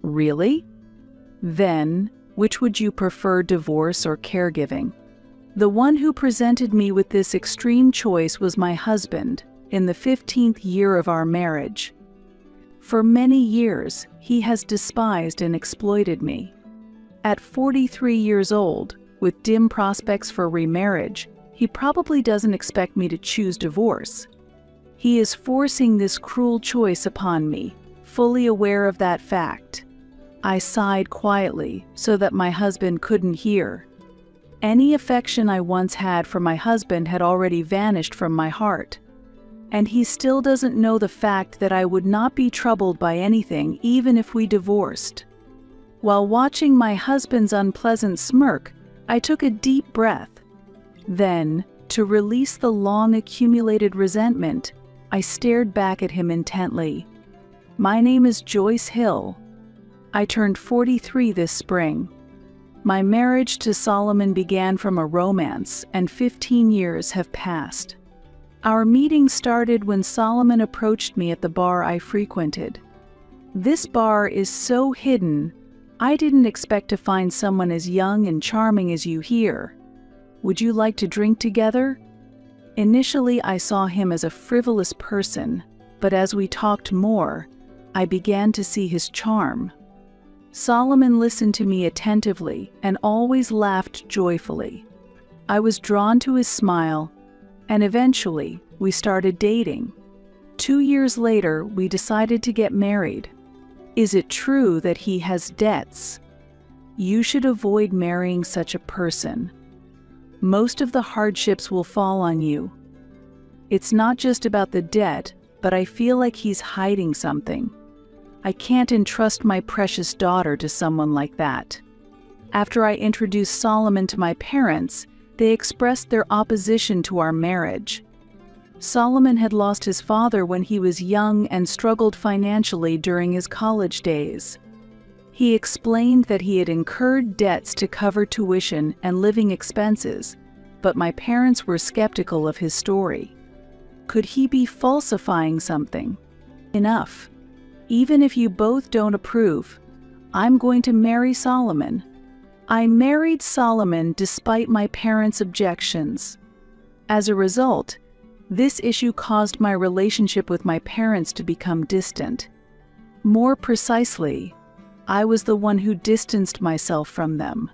Really? Then, which would you prefer, divorce or caregiving? The one who presented me with this extreme choice was my husband, in the 15th year of our marriage. For many years, he has despised and exploited me. At 43 years old, with dim prospects for remarriage, he probably doesn't expect me to choose divorce. He is forcing this cruel choice upon me, fully aware of that fact. I sighed quietly so that my husband couldn't hear. Any affection I once had for my husband had already vanished from my heart. And he still doesn't know the fact that I would not be troubled by anything even if we divorced. While watching my husband's unpleasant smirk, I took a deep breath. Then, to release the long-accumulated resentment, I stared back at him intently. My name is Joyce Hill. I turned 43 this spring. My marriage to Solomon began from a romance, and 15 years have passed. Our meeting started when Solomon approached me at the bar I frequented. This bar is so hidden, I didn't expect to find someone as young and charming as you here. Would you like to drink together? Initially, I saw him as a frivolous person, but as we talked more, I began to see his charm. Solomon listened to me attentively and always laughed joyfully. I was drawn to his smile, and eventually, we started dating. 2 years later, we decided to get married. Is it true that he has debts? You should avoid marrying such a person. Most of the hardships will fall on you. It's not just about the debt, but I feel like he's hiding something. I can't entrust my precious daughter to someone like that. After I introduced Solomon to my parents, they expressed their opposition to our marriage. Solomon had lost his father when he was young and struggled financially during his college days. He explained that he had incurred debts to cover tuition and living expenses, but my parents were skeptical of his story. Could he be falsifying something? Enough. Even if you both don't approve, I'm going to marry Solomon. I married Solomon despite my parents' objections. As a result, this issue caused my relationship with my parents to become distant. More precisely, I was the one who distanced myself from them.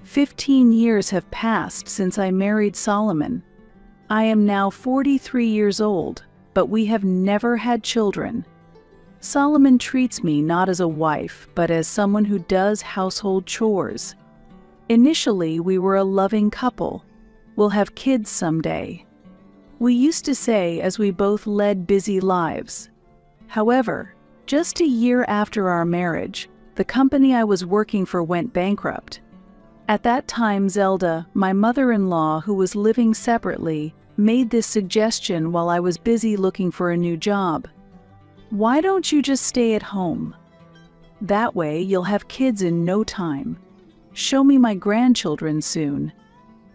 15 years have passed since I married Solomon. I am now 43 years old, but we have never had children. Solomon treats me not as a wife, but as someone who does household chores. Initially, we were a loving couple. We'll have kids someday. We used to say as we both led busy lives. However, just a year after our marriage, the company I was working for went bankrupt. At that time, Zelda, my mother-in-law, who was living separately, made this suggestion while I was busy looking for a new job. Why don't you just stay at home? That way you'll have kids in no time. Show me my grandchildren soon.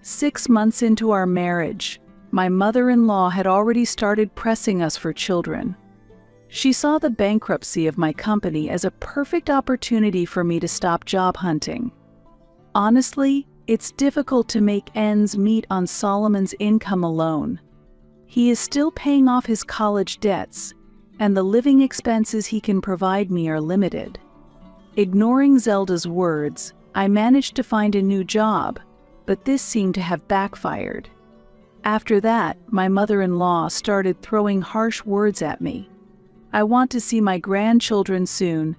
6 months into our marriage, my mother-in-law had already started pressing us for children. She saw the bankruptcy of my company as a perfect opportunity for me to stop job hunting. Honestly, it's difficult to make ends meet on Solomon's income alone. He is still paying off his college debts, and the living expenses he can provide me are limited. Ignoring Zelda's words, I managed to find a new job, but this seemed to have backfired. After that, my mother-in-law started throwing harsh words at me. I want to see my grandchildren soon,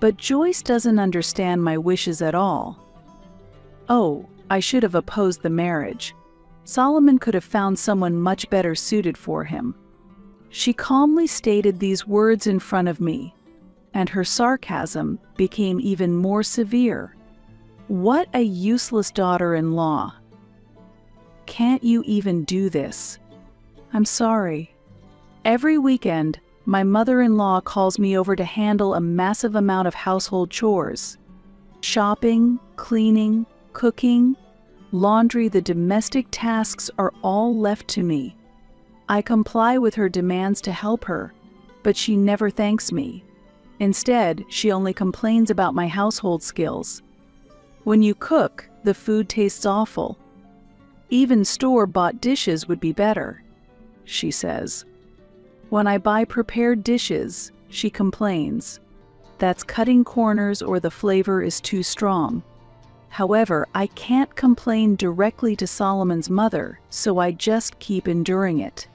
but Joyce doesn't understand my wishes at all. Oh, I should have opposed the marriage. Solomon could have found someone much better suited for him. She calmly stated these words in front of me, and her sarcasm became even more severe. What a useless daughter-in-law. Can't you even do this? I'm sorry. Every weekend, my mother-in-law calls me over to handle a massive amount of household chores. Shopping, cleaning, cooking, laundry, the domestic tasks are all left to me. I comply with her demands to help her, but she never thanks me. Instead, she only complains about my household skills. When you cook, the food tastes awful. Even store-bought dishes would be better, she says. When I buy prepared dishes, she complains. That's cutting corners or the flavor is too strong. However, I can't complain directly to Solomon's mother, so I just keep enduring it.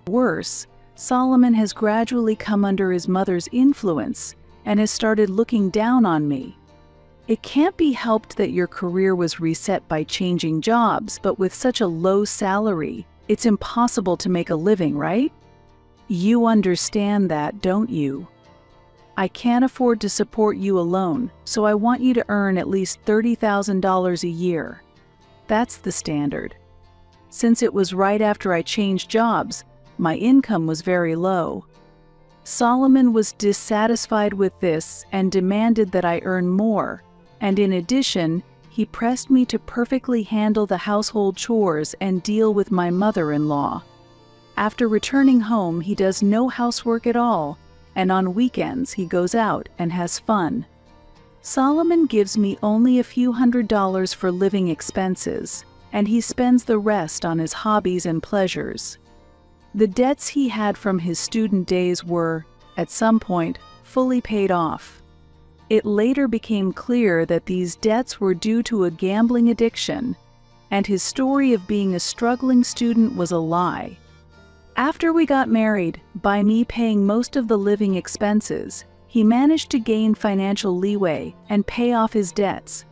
Worse, Solomon has gradually come under his mother's influence and has started looking down on me. It can't be helped that your career was reset by changing jobs, but with such a low salary, it's impossible to make a living, right? You understand that, don't you? I can't afford to support you alone, so I want you to earn at least $30,000 a year. That's the standard. Since it was right after I changed jobs, my income was very low. Solomon was dissatisfied with this and demanded that I earn more, and in addition, he pressed me to perfectly handle the household chores and deal with my mother-in-law. After returning home, he does no housework at all, and on weekends he goes out and has fun. Solomon gives me only a few $100s for living expenses, and he spends the rest on his hobbies and pleasures. The debts he had from his student days were, at some point, fully paid off. It later became clear that these debts were due to a gambling addiction, and his story of being a struggling student was a lie. After we got married, by me paying most of the living expenses, he managed to gain financial leeway and pay off his debts.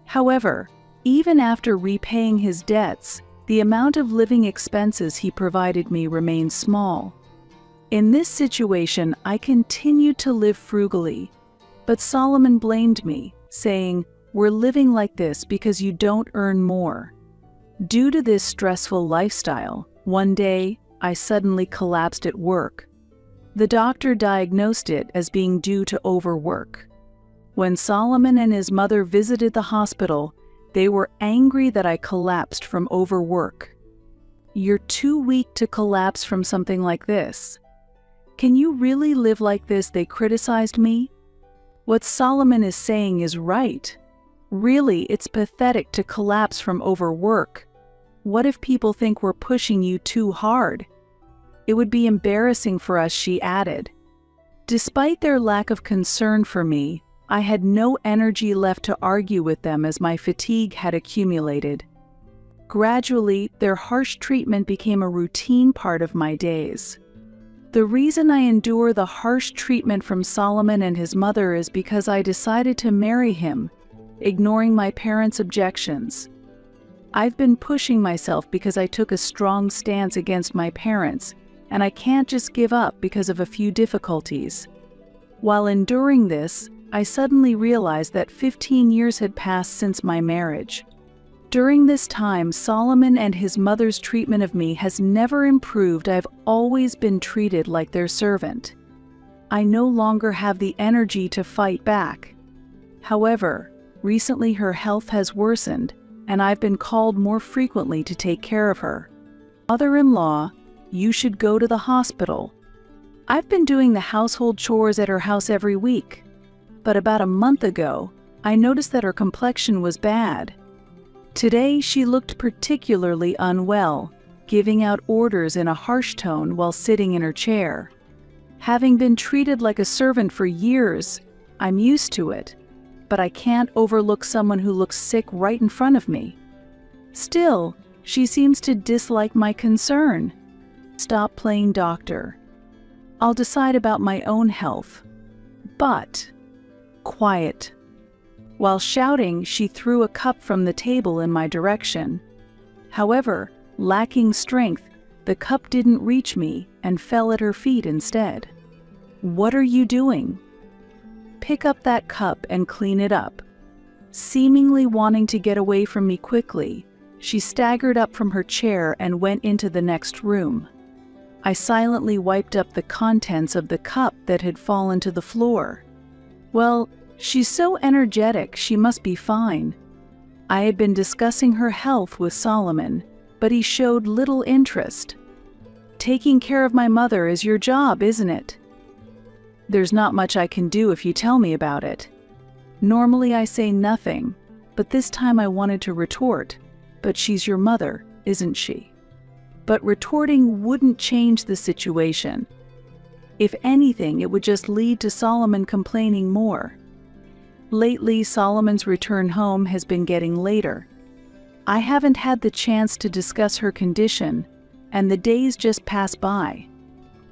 However, even after repaying his debts, the amount of living expenses he provided me remained small. In this situation, I continued to live frugally, but Solomon blamed me, saying, "We're living like this because you don't earn more." Due to this stressful lifestyle, one day, I suddenly collapsed at work. The doctor diagnosed it as being due to overwork. When Solomon and his mother visited the hospital, they were angry that I collapsed from overwork. "You're too weak to collapse from something like this. Can you really live like this?" they criticized me. What Solomon is saying is right. Really, it's pathetic to collapse from overwork. What if people think we're pushing you too hard? It would be embarrassing for us, she added. Despite their lack of concern for me, I had no energy left to argue with them as my fatigue had accumulated. Gradually, their harsh treatment became a routine part of my days. The reason I endure the harsh treatment from Solomon and his mother is because I decided to marry him, ignoring my parents' objections. I've been pushing myself because I took a strong stance against my parents, and I can't just give up because of a few difficulties. While enduring this, I suddenly realized that 15 years had passed since my marriage. During this time, Solomon and his mother's treatment of me has never improved. I've always been treated like their servant. I no longer have the energy to fight back. However, recently her health has worsened, and I've been called more frequently to take care of her. "Mother-in-law, you should go to the hospital." I've been doing the household chores at her house every week, but about a month ago, I noticed that her complexion was bad. Today, she looked particularly unwell, giving out orders in a harsh tone while sitting in her chair. Having been treated like a servant for years, I'm used to it, but I can't overlook someone who looks sick right in front of me. Still, she seems to dislike my concern. Stop playing doctor. I'll decide about my own health. But, quiet. While shouting, she threw a cup from the table in my direction. However, lacking strength, the cup didn't reach me and fell at her feet instead. "What are you doing?" "Pick up that cup and clean it up." Seemingly wanting to get away from me quickly, she staggered up from her chair and went into the next room. I silently wiped up the contents of the cup that had fallen to the floor. Well, she's so energetic, she must be fine. I had been discussing her health with Solomon, but he showed little interest. "Taking care of my mother is your job, isn't it?" There's not much I can do if you tell me about it. Normally I say nothing, but this time I wanted to retort. But she's your mother, isn't she? But retorting wouldn't change the situation. If anything, it would just lead to Solomon complaining more. Lately, Solomon's return home has been getting later. I haven't had the chance to discuss her condition, and the days just pass by.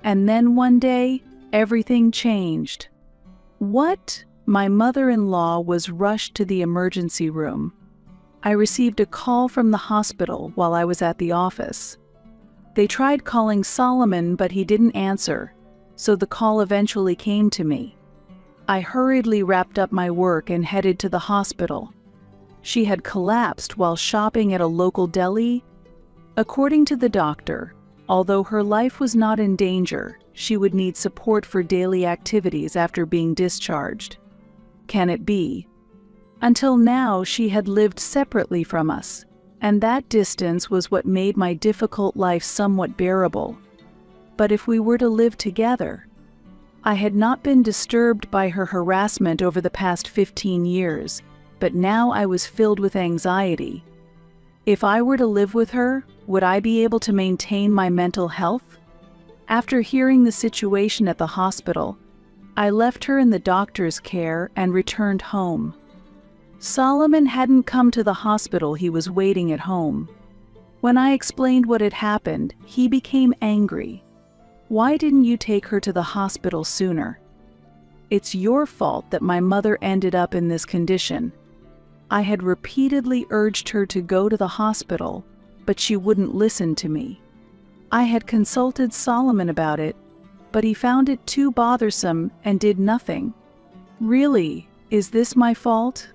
And then one day, everything changed. What? My mother-in-law was rushed to the emergency room. I received a call from the hospital while I was at the office. They tried calling Solomon, but he didn't answer, so the call eventually came to me. I hurriedly wrapped up my work and headed to the hospital. She had collapsed while shopping at a local deli. According to the doctor, although her life was not in danger, she would need support for daily activities after being discharged. Can it be? Until now, she had lived separately from us, and that distance was what made my difficult life somewhat bearable. But if we were to live together, I had not been disturbed by her harassment over the past 15 years, but now I was filled with anxiety. If I were to live with her, would I be able to maintain my mental health? After hearing the situation at the hospital, I left her in the doctor's care and returned home. Solomon hadn't come to the hospital, he was waiting at home. When I explained what had happened, he became angry. Why didn't you take her to the hospital sooner? It's your fault that my mother ended up in this condition. I had repeatedly urged her to go to the hospital, but she wouldn't listen to me. I had consulted Solomon about it, but he found it too bothersome and did nothing. Really, is this my fault?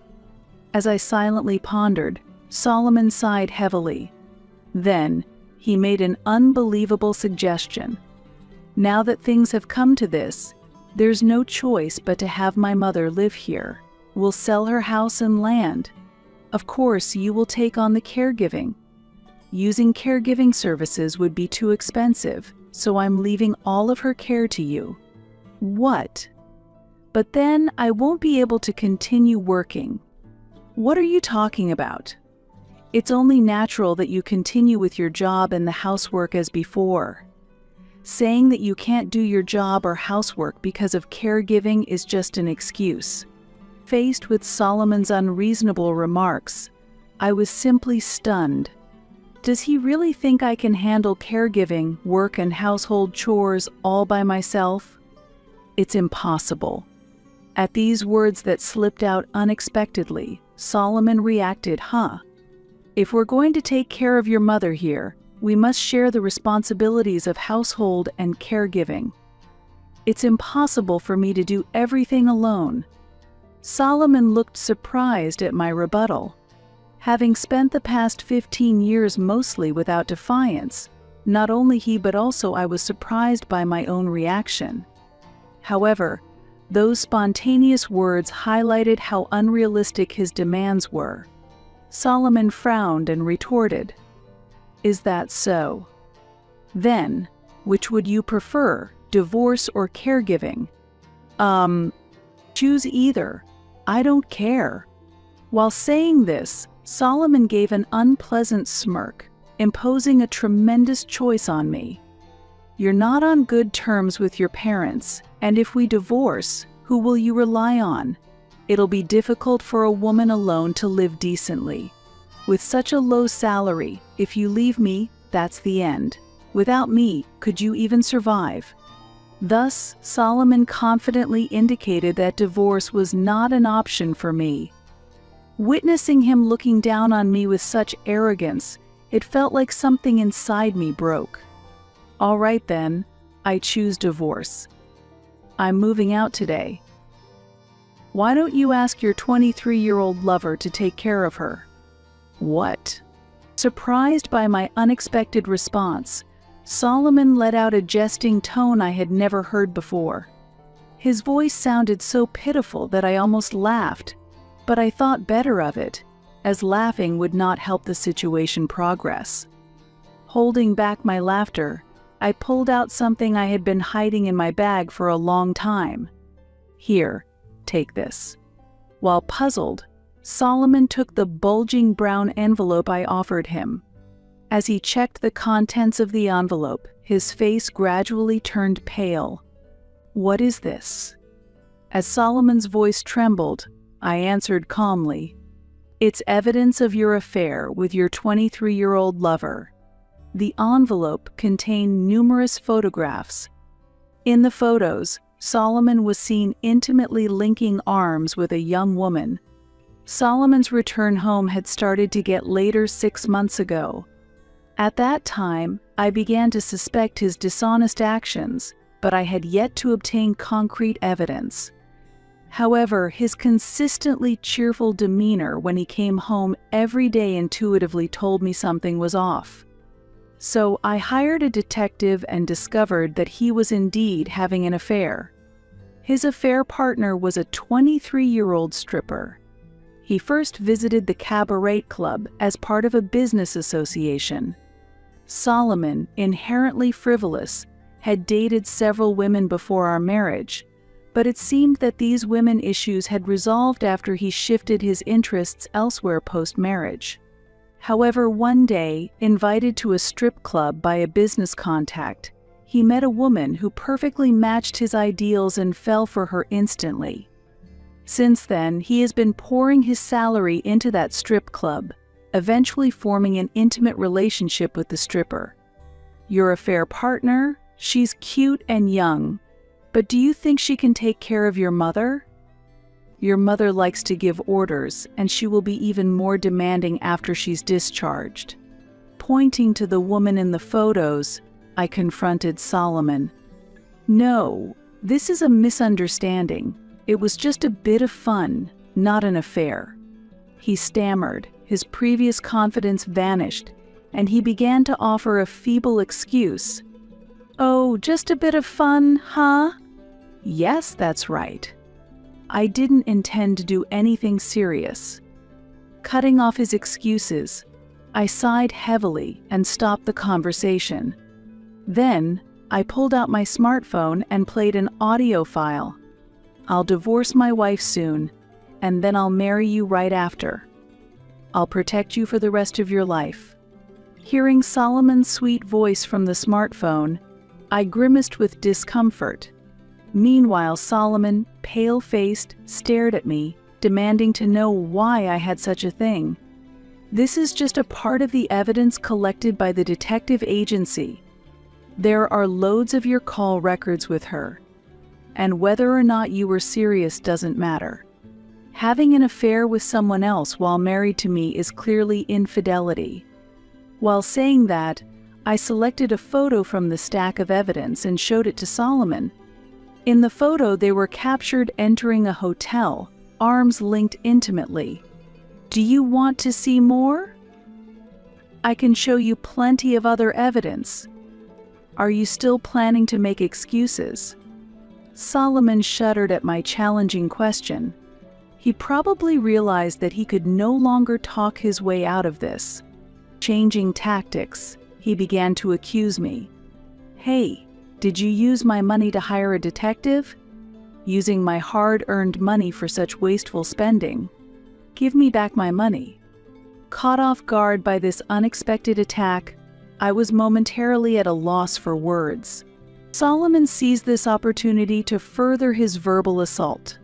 As I silently pondered, Solomon sighed heavily. Then, he made an unbelievable suggestion. Now that things have come to this, there's no choice but to have my mother live here. We'll sell her house and land. Of course, you will take on the caregiving. Using caregiving services would be too expensive, so I'm leaving all of her care to you. What? But then I won't be able to continue working. What are you talking about? It's only natural that you continue with your job and the housework as before. Saying that you can't do your job or housework because of caregiving is just an excuse. Faced with Solomon's unreasonable remarks, I was simply stunned. Does he really think I can handle caregiving, work, and household chores all by myself? It's impossible. At these words that slipped out unexpectedly, Solomon reacted, If we're going to take care of your mother here, we must share the responsibilities of household and caregiving. It's impossible for me to do everything alone. Solomon looked surprised at my rebuttal. Having spent the past 15 years mostly without defiance, not only he but also I was surprised by my own reaction. However, those spontaneous words highlighted how unrealistic his demands were. Solomon frowned and retorted, "Is that so? Then, which would you prefer, divorce or caregiving?" Choose either. I don't care." While saying this, Solomon gave an unpleasant smirk, imposing a tremendous choice on me. "You're not on good terms with your parents, and if we divorce, who will you rely on? It'll be difficult for a woman alone to live decently. With such a low salary, if you leave me, that's the end. Without me, could you even survive?" Thus, Solomon confidently indicated that divorce was not an option for me. Witnessing him looking down on me with such arrogance, it felt like something inside me broke. All right then, I choose divorce. I'm moving out today. Why don't you ask your 23-year-old lover to take care of her? What? Surprised by my unexpected response, Solomon let out a jesting tone I had never heard before. His voice sounded so pitiful that I almost laughed, but I thought better of it, as laughing would not help the situation progress. Holding back my laughter, I pulled out something I had been hiding in my bag for a long time. Here, take this. While puzzled, Solomon took the bulging brown envelope I offered him. As he checked the contents of the envelope, his face gradually turned pale. "What is this?" As Solomon's voice trembled, I answered calmly, "It's evidence of your affair with your 23-year-old lover." The envelope contained numerous photographs. In the photos, Solomon was seen intimately linking arms with a young woman. Solomon's return home had started to get later 6 months ago. At that time, I began to suspect his dishonest actions, but I had yet to obtain concrete evidence. However, his consistently cheerful demeanor when he came home every day intuitively told me something was off. So I hired a detective and discovered that he was indeed having an affair. His affair partner was a 23-year-old stripper. He first visited the cabaret club as part of a business association. Solomon, inherently frivolous, had dated several women before our marriage, but it seemed that these women issues had resolved after he shifted his interests elsewhere post-marriage. However, one day, invited to a strip club by a business contact, he met a woman who perfectly matched his ideals and fell for her instantly. Since then, he has been pouring his salary into that strip club, eventually forming an intimate relationship with the stripper. Your affair partner? She's cute and young, but do you think she can take care of your mother? Your mother likes to give orders, and she will be even more demanding after she's discharged. Pointing to the woman in the photos, I confronted Solomon. No, this is a misunderstanding. It was just a bit of fun, not an affair. He stammered, his previous confidence vanished, and he began to offer a feeble excuse. Oh, just a bit of fun, huh? Yes, that's right. I didn't intend to do anything serious. Cutting off his excuses, I sighed heavily and stopped the conversation. Then, I pulled out my smartphone and played an audio file. I'll divorce my wife soon, and then I'll marry you right after. I'll protect you for the rest of your life. Hearing Solomon's sweet voice from the smartphone, I grimaced with discomfort. Meanwhile, Solomon, pale-faced, stared at me, demanding to know why I had such a thing. This is just a part of the evidence collected by the detective agency. There are loads of your call records with her. And whether or not you were serious doesn't matter. Having an affair with someone else while married to me is clearly infidelity. While saying that, I selected a photo from the stack of evidence and showed it to Solomon. In the photo, they were captured entering a hotel, arms linked intimately. Do you want to see more? I can show you plenty of other evidence. Are you still planning to make excuses? Solomon shuddered at my challenging question. He probably realized that he could no longer talk his way out of this. Changing tactics, he began to accuse me. Hey, did you use my money to hire a detective? Using my hard-earned money for such wasteful spending? Give me back my money. Caught off guard by this unexpected attack, I was momentarily at a loss for words. Solomon seized this opportunity to further his verbal assault.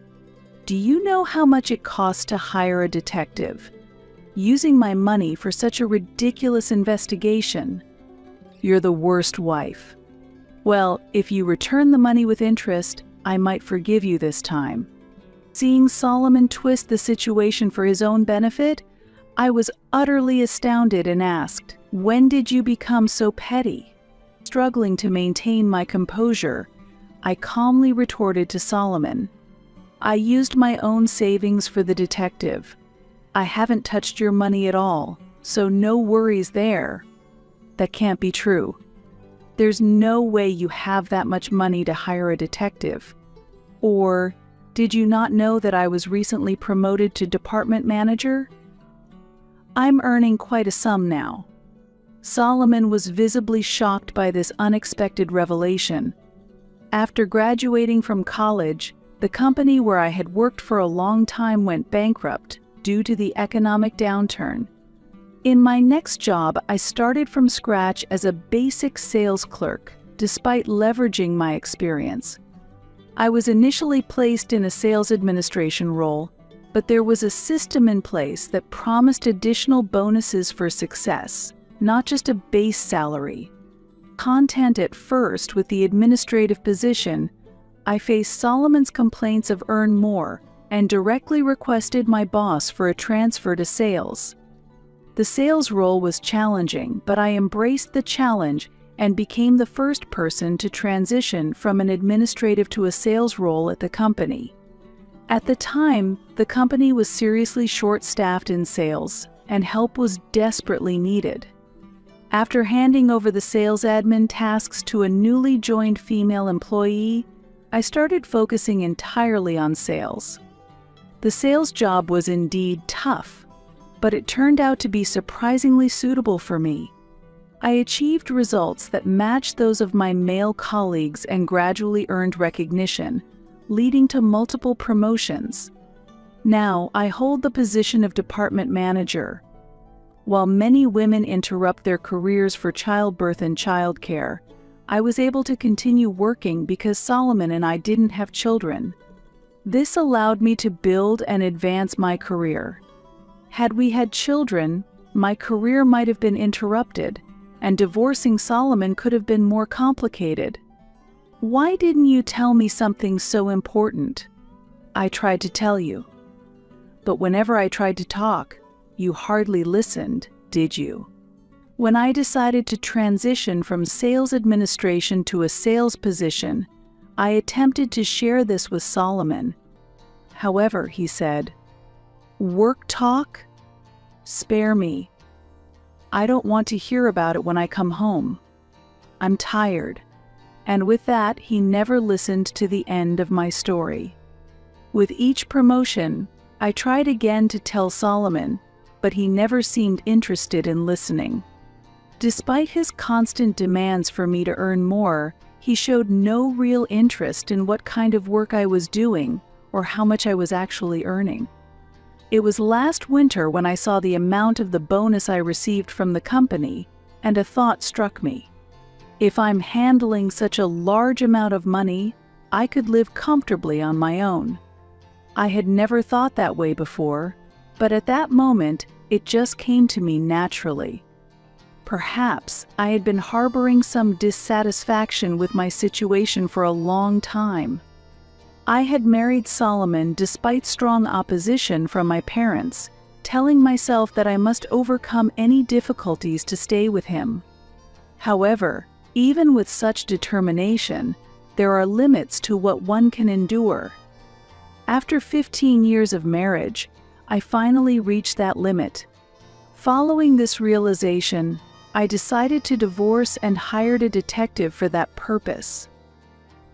Do you know how much it costs to hire a detective? Using my money for such a ridiculous investigation? You're the worst wife. Well, if you return the money with interest, I might forgive you this time. Seeing Solomon twist the situation for his own benefit, I was utterly astounded and asked, "When did you become so petty?" Struggling to maintain my composure, I calmly retorted to Solomon, "I used my own savings for the detective. I haven't touched your money at all, so no worries there." That can't be true. There's no way you have that much money to hire a detective. Or, did you not know that I was recently promoted to department manager? I'm earning quite a sum now. Solomon was visibly shocked by this unexpected revelation. After graduating from college, the company where I had worked for a long time went bankrupt due to the economic downturn. In my next job, I started from scratch as a basic sales clerk, despite leveraging my experience. I was initially placed in a sales administration role, but there was a system in place that promised additional bonuses for success, not just a base salary. Content at first with the administrative position, I faced Solomon's complaints of earn more and directly requested my boss for a transfer to sales. The sales role was challenging, but I embraced the challenge and became the first person to transition from an administrative to a sales role at the company. At the time, the company was seriously short-staffed in sales, and help was desperately needed. After handing over the sales admin tasks to a newly joined female employee, I started focusing entirely on sales. The sales job was indeed tough, but it turned out to be surprisingly suitable for me. I achieved results that matched those of my male colleagues and gradually earned recognition, leading to multiple promotions. Now, I hold the position of department manager. While many women interrupt their careers for childbirth and childcare, I was able to continue working because Solomon and I didn't have children. This allowed me to build and advance my career. Had we had children, my career might have been interrupted, and divorcing Solomon could have been more complicated. Why didn't you tell me something so important? I tried to tell you. But whenever I tried to talk, you hardly listened, did you? When I decided to transition from sales administration to a sales position, I attempted to share this with Solomon. However, he said, "Work talk? Spare me. I don't want to hear about it when I come home. I'm tired." And with that, he never listened to the end of my story. With each promotion, I tried again to tell Solomon, but he never seemed interested in listening. Despite his constant demands for me to earn more, he showed no real interest in what kind of work I was doing or how much I was actually earning. It was last winter when I saw the amount of the bonus I received from the company, and a thought struck me. If I'm handling such a large amount of money, I could live comfortably on my own. I had never thought that way before, but at that moment, it just came to me naturally. Perhaps I had been harboring some dissatisfaction with my situation for a long time. I had married Solomon despite strong opposition from my parents, telling myself that I must overcome any difficulties to stay with him. However, even with such determination, there are limits to what one can endure. After 15 years of marriage, I finally reached that limit. Following this realization, I decided to divorce and hired a detective for that purpose.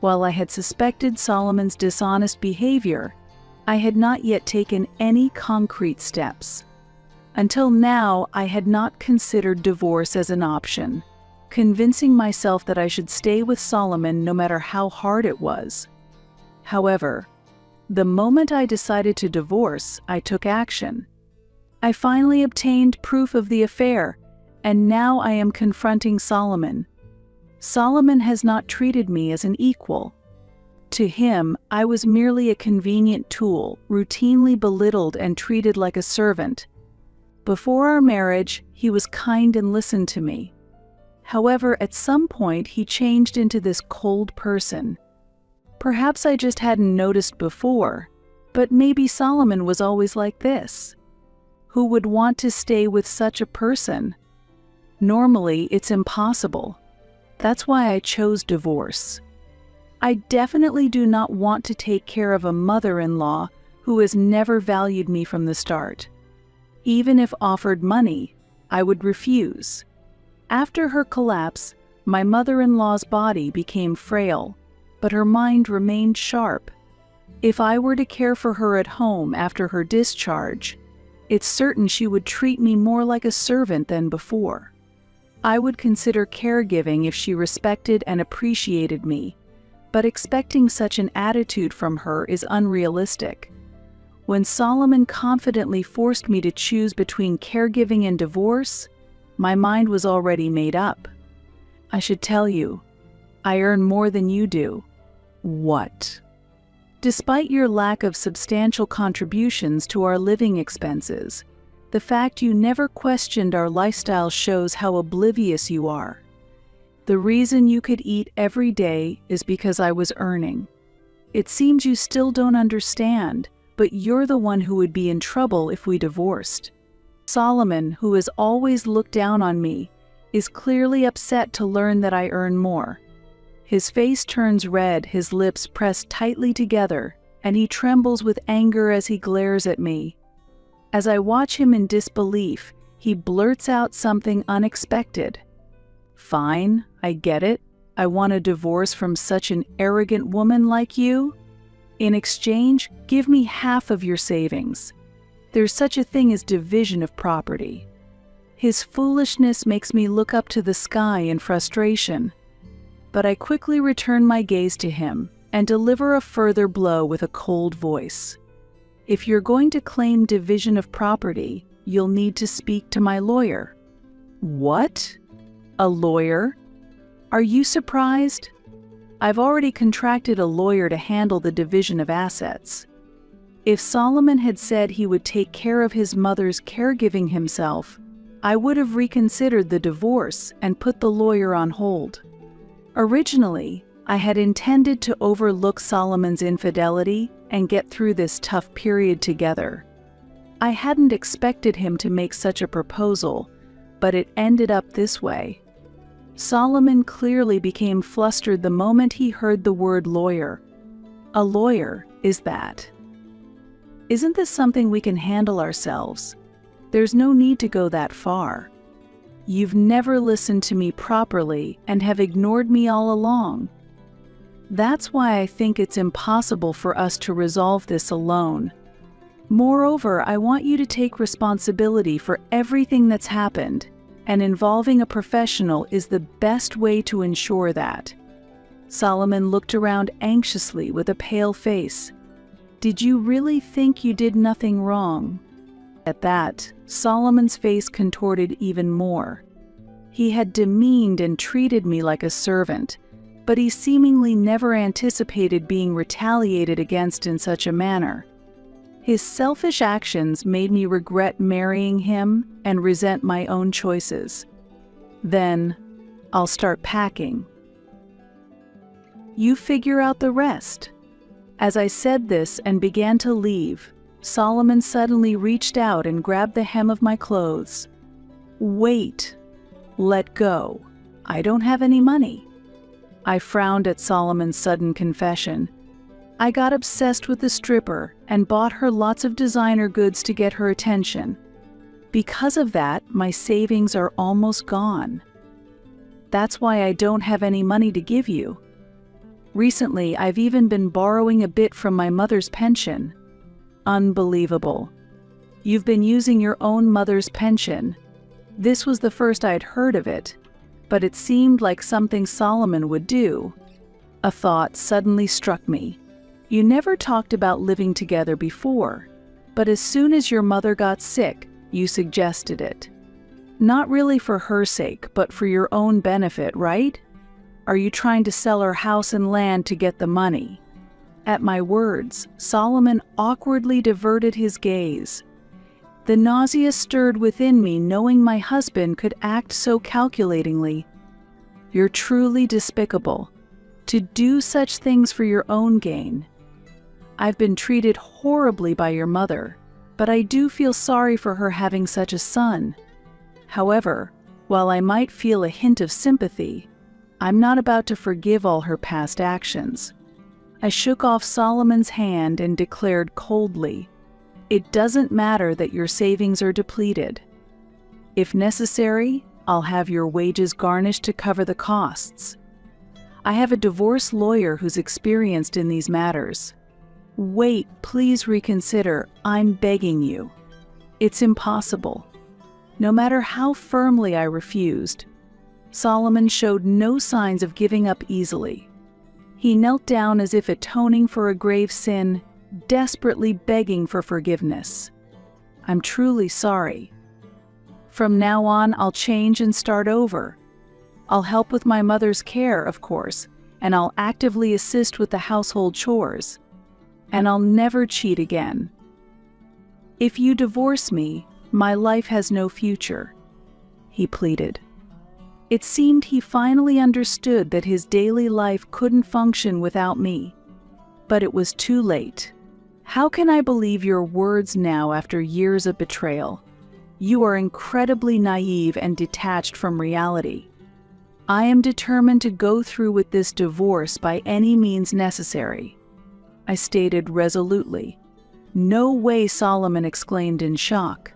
While I had suspected Solomon's dishonest behavior, I had not yet taken any concrete steps. Until now, I had not considered divorce as an option, convincing myself that I should stay with Solomon no matter how hard it was. However, the moment I decided to divorce, I took action. I finally obtained proof of the affair, and now I am confronting Solomon. Solomon has not treated me as an equal. To him, I was merely a convenient tool, routinely belittled and treated like a servant. Before our marriage, he was kind and listened to me. However, at some point, he changed into this cold person. Perhaps I just hadn't noticed before, but maybe Solomon was always like this. Who would want to stay with such a person? Normally, it's impossible. That's why I chose divorce. I definitely do not want to take care of a mother-in-law who has never valued me from the start. Even if offered money, I would refuse. After her collapse, my mother-in-law's body became frail, but her mind remained sharp. If I were to care for her at home after her discharge, it's certain she would treat me more like a servant than before. I would consider caregiving if she respected and appreciated me, but expecting such an attitude from her is unrealistic. When Solomon confidently forced me to choose between caregiving and divorce, my mind was already made up. I should tell you, I earn more than you do. What? Despite your lack of substantial contributions to our living expenses, the fact you never questioned our lifestyle shows how oblivious you are. The reason you could eat every day is because I was earning. It seems you still don't understand, but you're the one who would be in trouble if we divorced. Solomon, who has always looked down on me, is clearly upset to learn that I earn more. His face turns red, his lips press tightly together, and he trembles with anger as he glares at me. As I watch him in disbelief, he blurts out something unexpected. Fine, I get it. I want a divorce from such an arrogant woman like you. In exchange, give me half of your savings. There's such a thing as division of property. His foolishness makes me look up to the sky in frustration. But I quickly return my gaze to him and deliver a further blow with a cold voice. If you're going to claim division of property, you'll need to speak to my lawyer. What? A lawyer? Are you surprised? I've already contracted a lawyer to handle the division of assets. If Solomon had said he would take care of his mother's caregiving himself, I would have reconsidered the divorce and put the lawyer on hold. Originally, I had intended to overlook Solomon's infidelity and get through this tough period together. I hadn't expected him to make such a proposal, but it ended up this way. Solomon clearly became flustered the moment he heard the word lawyer. A lawyer, is that? Isn't this something we can handle ourselves? There's no need to go that far. You've never listened to me properly and have ignored me all along. That's why I think it's impossible for us to resolve this alone. Moreover, I want you to take responsibility for everything that's happened, and involving a professional is the best way to ensure that. Solomon looked around anxiously with a pale face. Did you really think you did nothing wrong? At that, Solomon's face contorted even more. He had demeaned and treated me like a servant, but he seemingly never anticipated being retaliated against in such a manner. His selfish actions made me regret marrying him and resent my own choices. Then, I'll start packing. You figure out the rest. As I said this and began to leave, Solomon suddenly reached out and grabbed the hem of my clothes. Wait. Let go. I don't have any money. I frowned at Solomon's sudden confession. I got obsessed with the stripper and bought her lots of designer goods to get her attention. Because of that, my savings are almost gone. That's why I don't have any money to give you. Recently, I've even been borrowing a bit from my mother's pension. Unbelievable. You've been using your own mother's pension. This was the first I'd heard of it, but it seemed like something Solomon would do. A thought suddenly struck me. You never talked about living together before, but as soon as your mother got sick, you suggested it. Not really for her sake, but for your own benefit, right? Are you trying to sell her house and land to get the money? At my words, Solomon awkwardly diverted his gaze. The nausea stirred within me knowing my husband could act so calculatingly. You're truly despicable. To do such things for your own gain. I've been treated horribly by your mother, but I do feel sorry for her having such a son. However, while I might feel a hint of sympathy, I'm not about to forgive all her past actions. I shook off Solomon's hand and declared coldly, "It doesn't matter that your savings are depleted. If necessary, I'll have your wages garnished to cover the costs. I have a divorce lawyer who's experienced in these matters." Wait, please reconsider. I'm begging you. It's impossible. No matter how firmly I refused, Solomon showed no signs of giving up easily. He knelt down as if atoning for a grave sin, desperately begging for forgiveness. "I'm truly sorry. From now on, I'll change and start over. I'll help with my mother's care, of course, and I'll actively assist with the household chores. And I'll never cheat again. If you divorce me, my life has no future," he pleaded. It seemed he finally understood that his daily life couldn't function without me. But it was too late. "How can I believe your words now after years of betrayal? You are incredibly naive and detached from reality. I am determined to go through with this divorce by any means necessary," I stated resolutely. "No way," Solomon exclaimed in shock.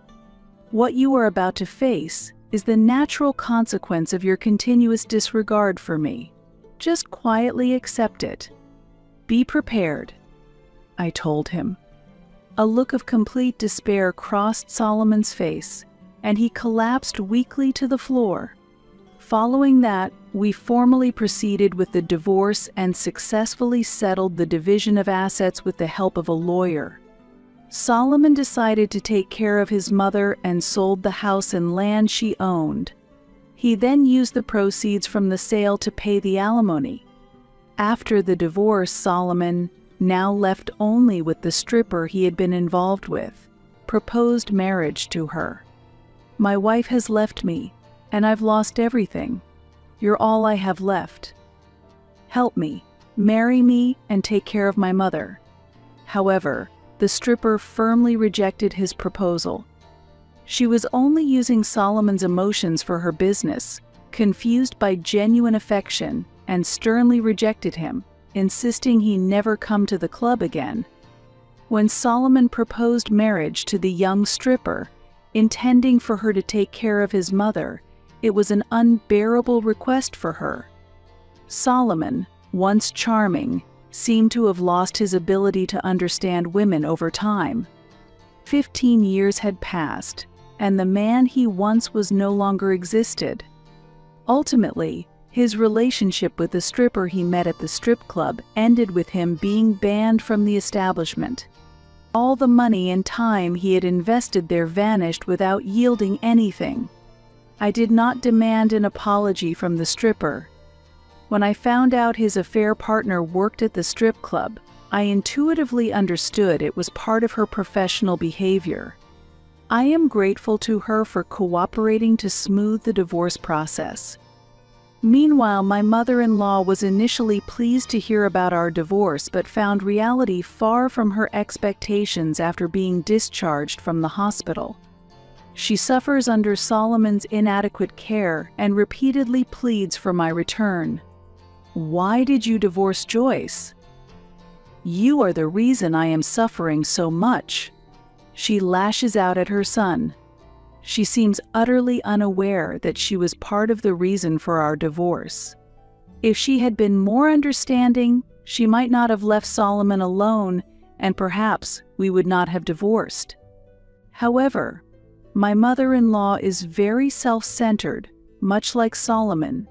"What you are about to face is the natural consequence of your continuous disregard for me. Just quietly accept it. Be prepared," I told him. A look of complete despair crossed Solomon's face, and he collapsed weakly to the floor. Following that, we formally proceeded with the divorce and successfully settled the division of assets with the help of a lawyer. Solomon decided to take care of his mother and sold the house and land she owned. He then used the proceeds from the sale to pay the alimony. After the divorce, Solomon, now left only with the stripper he had been involved with, proposed marriage to her. "My wife has left me, and I've lost everything. You're all I have left. Help me, marry me, and take care of my mother." However, the stripper firmly rejected his proposal. She was only using Solomon's emotions for her business, confused by genuine affection, and sternly rejected him, insisting he never come to the club again. When Solomon proposed marriage to the young stripper, intending for her to take care of his mother, it was an unbearable request for her. Solomon, once charming, seemed to have lost his ability to understand women over time. 15 years had passed, and the man he once was no longer existed. Ultimately, his relationship with the stripper he met at the strip club ended with him being banned from the establishment. All the money and time he had invested there vanished without yielding anything. I did not demand an apology from the stripper. When I found out his affair partner worked at the strip club, I intuitively understood it was part of her professional behavior. I am grateful to her for cooperating to smooth the divorce process. Meanwhile, my mother-in-law was initially pleased to hear about our divorce but found reality far from her expectations after being discharged from the hospital. She suffers under Solomon's inadequate care and repeatedly pleads for my return. "Why did you divorce Joyce? You are the reason I am suffering so much." She lashes out at her son. She seems utterly unaware that she was part of the reason for our divorce. If she had been more understanding, she might not have left Solomon alone, and perhaps we would not have divorced. However, my mother-in-law is very self-centered, much like Solomon.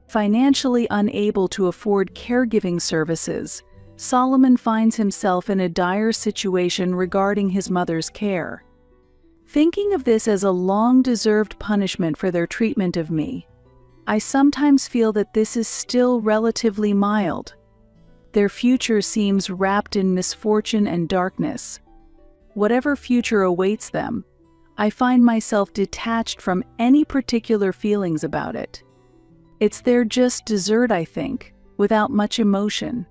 Financially unable to afford caregiving services, Solomon finds himself in a dire situation regarding his mother's care. Thinking of this as a long-deserved punishment for their treatment of me, I sometimes feel that this is still relatively mild. Their future seems wrapped in misfortune and darkness. Whatever future awaits them, I find myself detached from any particular feelings about it. It's their just dessert, I think, without much emotion.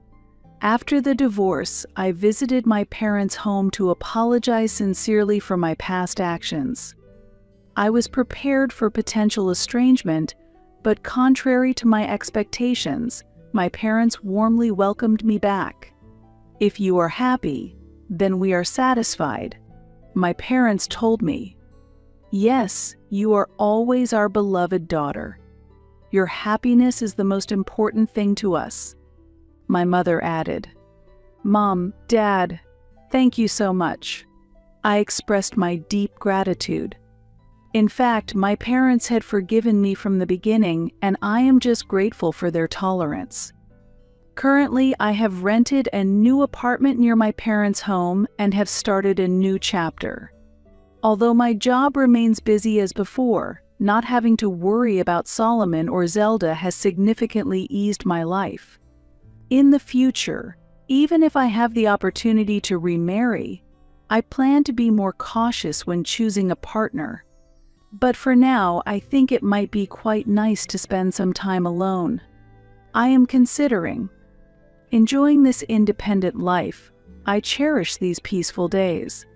After the divorce, I visited my parents' home to apologize sincerely for my past actions. I was prepared for potential estrangement, but contrary to my expectations, my parents warmly welcomed me back. "If you are happy, then we are satisfied," my parents told me. "Yes, you are always our beloved daughter. Your happiness is the most important thing to us," my mother added. "Mom, Dad, thank you so much." I expressed my deep gratitude. In fact, my parents had forgiven me from the beginning, and I am just grateful for their tolerance. Currently, I have rented a new apartment near my parents' home and have started a new chapter. Although my job remains busy as before, not having to worry about Solomon or Zelda has significantly eased my life. In the future, even if I have the opportunity to remarry, I plan to be more cautious when choosing a partner. But for now, I think it might be quite nice to spend some time alone. I am considering enjoying this independent life. I cherish these peaceful days.